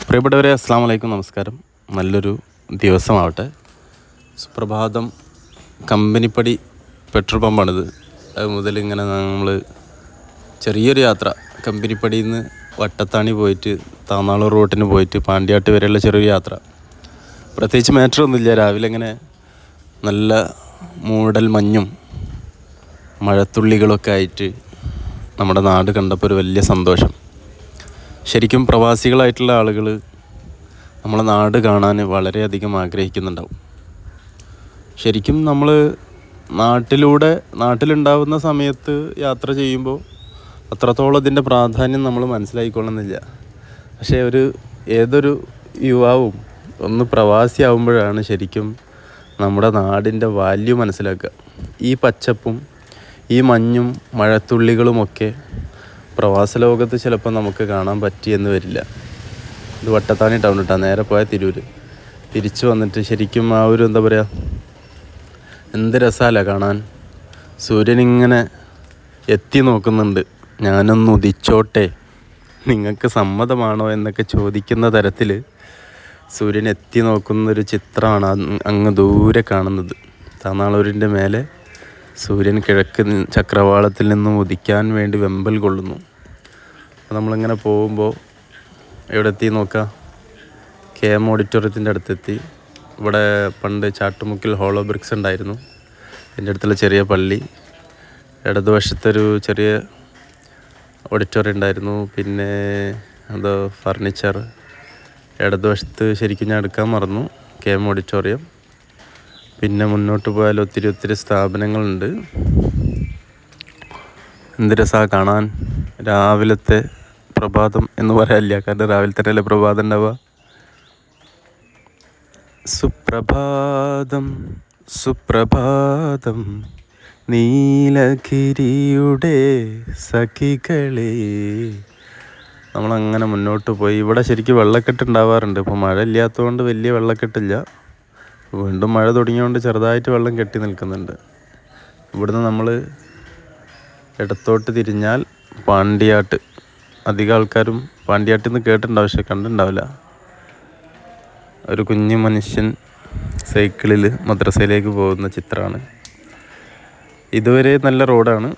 പ്രിയപ്പെട്ടവരെ, അസ്സാം വലൈക്കും, നമസ്കാരം. നല്ലൊരു ദിവസമാവട്ടെ. സുപ്രഭാതം. കമ്പനിപ്പടി പെട്രോൾ പമ്പാണിത്. അത് മുതൽ ഇങ്ങനെ നമ്മൾ ചെറിയൊരു യാത്ര കമ്പനിപ്പടിയിൽ നിന്ന് വട്ടത്താണി പോയിട്ട് താന്നാളൂർ റൂട്ടിന് പോയിട്ട് പാണ്ടിയാട്ട് വരെയുള്ള ചെറിയൊരു യാത്ര. പ്രത്യേകിച്ച് മാറ്ററൊന്നുമില്ല. രാവിലെ ഇങ്ങനെ നല്ല മൂടൽ മഞ്ഞും മഴത്തുള്ളികളൊക്കെ ആയിട്ട് നമ്മുടെ നാട് കണ്ടപ്പോൾ ഒരു വലിയ സന്തോഷം. ശരിക്കും പ്രവാസികളായിട്ടുള്ള ആളുകൾ നമ്മളെ നാട് കാണാൻ വളരെയധികം ആഗ്രഹിക്കുന്നുണ്ടാവും. ശരിക്കും നമ്മൾ നാട്ടിലുണ്ടാവുന്ന സമയത്ത് യാത്ര ചെയ്യുമ്പോൾ അത്രത്തോളം ഇതിൻ്റെ പ്രാധാന്യം നമ്മൾ മനസ്സിലാക്കിക്കൊള്ളുന്നില്ല. പക്ഷേ ഏതൊരു യുവാവും ഒന്ന് പ്രവാസിയാവുമ്പോഴാണ് ശരിക്കും നമ്മുടെ നാടിൻ്റെ വാല്യൂ മനസ്സിലാക്കുക. ഈ പച്ചപ്പും ഈ മഞ്ഞും മഴത്തുള്ളികളുമൊക്കെ പ്രവാസ ലോകത്ത് ചിലപ്പോൾ നമുക്ക് കാണാൻ പറ്റിയെന്ന് വരില്ല. ഇത് വട്ടത്താണി ടൗൺ ഇട്ടാ നേരെ പോയ തിരിച്ചു വന്നിട്ട് ശരിക്കും ആ ഒരു എന്താ പറയുക, എന്ത് രസമല്ല കാണാൻ. സൂര്യനിങ്ങനെ എത്തി നോക്കുന്നുണ്ട്. ഞാനൊന്ന് ഉദിച്ചോട്ടെ, നിങ്ങൾക്ക് സമ്മതമാണോ എന്നൊക്കെ ചോദിക്കുന്ന തരത്തിൽ സൂര്യൻ എത്തി നോക്കുന്നൊരു ചിത്രമാണ് അങ്ങ് ദൂരെ കാണുന്നത്. താന്നാളൂരിൻ്റെ മേലെ സൂര്യൻ കിഴക്ക് ചക്രവാളത്തിൽ നിന്നും ഉദിക്കാൻ വേണ്ടി വെമ്പൽ കൊള്ളുന്നു. അപ്പോൾ നമ്മളിങ്ങനെ പോകുമ്പോൾ എവിടെ എത്തി നോക്കാം, KM ഓഡിറ്റോറിയത്തിൻ്റെ അടുത്തെത്തി. ഇവിടെ പണ്ട് ചാട്ടുമുക്കിൽ ഹോളോ ബ്രിക്സ് ഉണ്ടായിരുന്നു. എൻ്റെ അടുത്തുള്ള ചെറിയ പള്ളി, ഇടതുവശത്തൊരു ചെറിയ ഓഡിറ്റോറിയം ഉണ്ടായിരുന്നു. പിന്നെ എന്തോ ഫർണിച്ചർ ഇടതുവശത്ത് ശരിക്കും ഞാൻ എടുക്കാൻ മറന്നു, KM ഓഡിറ്റോറിയം. പിന്നെ മുന്നോട്ട് പോയാൽ ഒത്തിരി സ്ഥാപനങ്ങളുണ്ട്. എന്ത് രസമാണ് കാണാൻ. രാവിലത്തെ പ്രഭാതം എന്ന് പറയാനില്ല, കാരണം രാവിലെ തന്നെയല്ലേ പ്രഭാതം ഉണ്ടാവുക. സുപ്രഭാതം സുപ്രഭാതം നീലഗിരിയുടെ സഖികളെ. നമ്മളങ്ങനെ മുന്നോട്ട് പോയി. ഇവിടെ ശരിക്കും വെള്ളക്കെട്ട് ഉണ്ടാവാറുണ്ട്. ഇപ്പോൾ മഴ ഇല്ലാത്തതുകൊണ്ട് വലിയ വെള്ളക്കെട്ടില്ല. വീണ്ടും മഴ തുടങ്ങിയതുകൊണ്ട് ചെറുതായിട്ട് വെള്ളം കെട്ടി നിൽക്കുന്നുണ്ട്. ഇവിടുന്ന് നമ്മൾ ഇടത്തോട്ട് തിരിഞ്ഞാൽ പാണ്ടിയാട്ട്. അധികം ആൾക്കാരും പാണ്ടിയാട്ടിൽ നിന്ന് കേട്ടിട്ടുണ്ടാവും, പക്ഷെ കണ്ടിട്ടുണ്ടാവില്ല. ഒരു കുഞ്ഞു മനുഷ്യൻ സൈക്കിളിൽ മദ്രസയിലേക്ക് പോകുന്ന ചിത്രമാണ്. ഇതുവരെ നല്ല റോഡാണ്.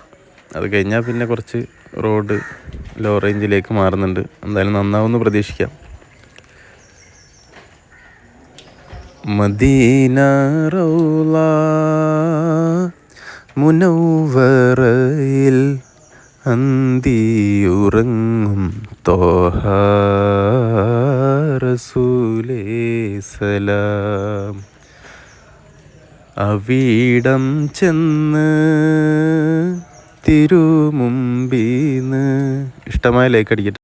അത് കഴിഞ്ഞാൽ പിന്നെ കുറച്ച് റോഡ് ലോ റേഞ്ചിലേക്ക് മാറുന്നുണ്ട്. എന്തായാലും നന്നാവുമെന്ന് പ്രതീക്ഷിക്കാം. മദീന റൗള മുനവ്വറയിൽ അന്തിയുറങ്ങും ത്വാഹ റസൂലേ സലാം. അവിടം ചെന്ന് തിരുമുമ്പീന്ന്. ഇഷ്ടമായ ലൈക്ക് അടിക്കട്ടെ.